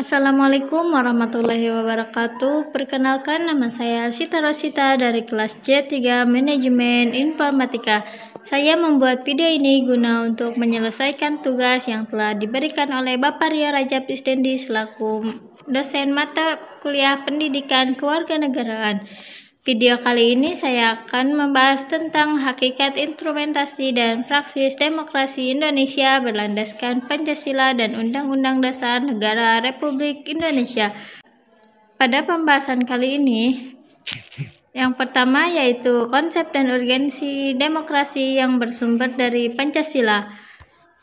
Assalamualaikum warahmatullahi wabarakatuh. Perkenalkan, nama saya Sita Rosita dari kelas C3 Manajemen Informatika. Saya membuat video ini guna untuk menyelesaikan tugas yang telah diberikan oleh Bapak Rio Rajab Isdendi selaku dosen mata kuliah Pendidikan Kewarganegaraan. Video kali ini saya akan membahas tentang hakikat instrumentasi dan praksis demokrasi Indonesia berlandaskan Pancasila dan Undang-Undang Dasar Negara Republik Indonesia. Pada pembahasan kali ini, yang pertama yaitu konsep dan urgensi demokrasi yang bersumber dari Pancasila.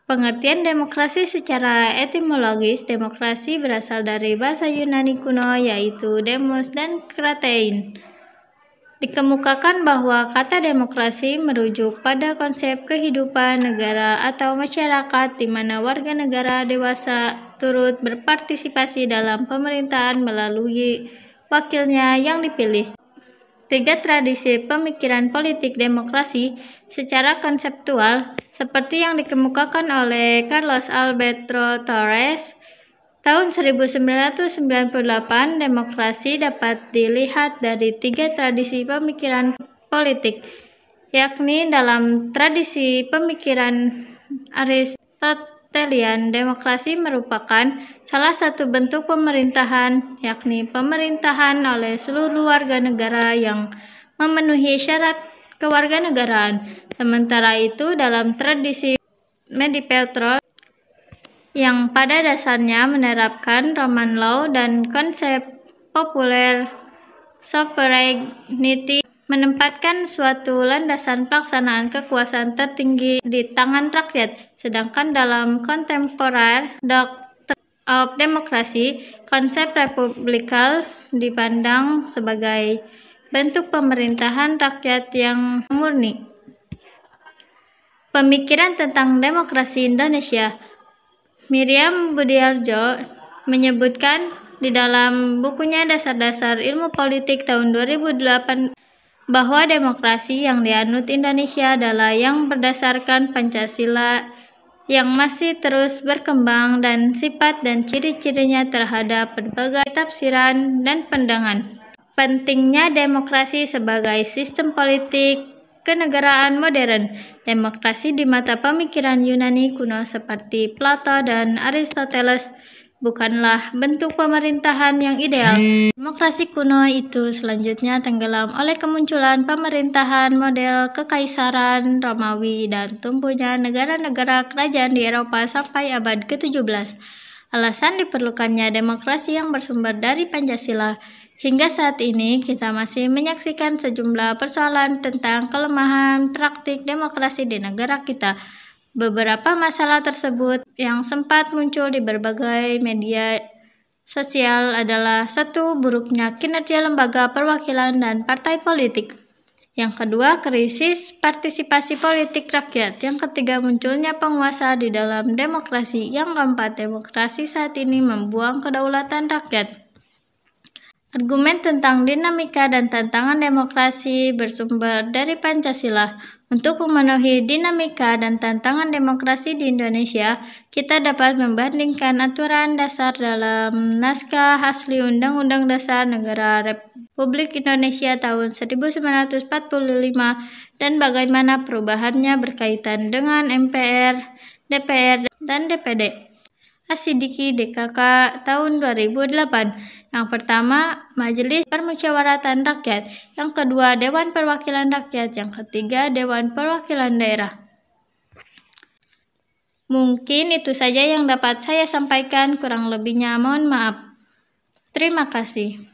Pengertian demokrasi secara etimologis, demokrasi berasal dari bahasa Yunani kuno yaitu demos dan kratein. Dikemukakan bahwa kata demokrasi merujuk pada konsep kehidupan negara atau masyarakat di mana warga negara dewasa turut berpartisipasi dalam pemerintahan melalui wakilnya yang dipilih. Tiga tradisi pemikiran politik demokrasi secara konseptual seperti yang dikemukakan oleh Carlos Alberto Torres tahun 1998, demokrasi dapat dilihat dari tiga tradisi pemikiran politik, yakni dalam tradisi pemikiran Aristotelian, demokrasi merupakan salah satu bentuk pemerintahan, yakni pemerintahan oleh seluruh warga negara yang memenuhi syarat kewarganegaraan. Sementara itu, dalam tradisi Medipetrol yang pada dasarnya menerapkan Roman Law dan konsep populer sovereignty menempatkan suatu landasan pelaksanaan kekuasaan tertinggi di tangan rakyat. Sedangkan dalam contemporary doctrine of democracy, konsep republikal dipandang sebagai bentuk pemerintahan rakyat yang murni. Pemikiran tentang demokrasi Indonesia. Miriam Budiarjo menyebutkan di dalam bukunya Dasar-Dasar Ilmu Politik tahun 2008 bahwa demokrasi yang dianut Indonesia adalah yang berdasarkan Pancasila yang masih terus berkembang dan sifat dan ciri-cirinya terhadap berbagai tafsiran dan pandangan. Pentingnya demokrasi sebagai sistem politik kenegaraan modern. Demokrasi di mata pemikiran Yunani kuno seperti Plato dan Aristoteles bukanlah bentuk pemerintahan yang ideal. Demokrasi kuno itu selanjutnya tenggelam oleh kemunculan pemerintahan model kekaisaran Romawi dan tumbuhnya negara-negara kerajaan di Eropa sampai abad ke-17. Alasan diperlukannya demokrasi yang bersumber dari Pancasila. Hingga saat ini, kita masih menyaksikan sejumlah persoalan tentang kelemahan praktik demokrasi di negara kita. Beberapa masalah tersebut yang sempat muncul di berbagai media sosial adalah: satu, buruknya kinerja lembaga perwakilan dan partai politik. Yang kedua, krisis partisipasi politik rakyat. Yang ketiga, munculnya penguasa di dalam demokrasi. Yang keempat, demokrasi saat ini membuang kedaulatan rakyat. Argumen tentang dinamika dan tantangan demokrasi bersumber dari Pancasila. Untuk memenuhi dinamika dan tantangan demokrasi di Indonesia, kita dapat membandingkan aturan dasar dalam naskah asli Undang-Undang Dasar Negara Republik Indonesia tahun 1945 dan bagaimana perubahannya berkaitan dengan MPR, DPR, dan DPD. Asidiki DKK tahun 2008. Yang pertama, Majelis Permusyawaratan Rakyat. Yang kedua, Dewan Perwakilan Rakyat. Yang ketiga, Dewan Perwakilan Daerah. Mungkin itu saja yang dapat saya sampaikan, kurang lebihnya mohon maaf. Terima kasih.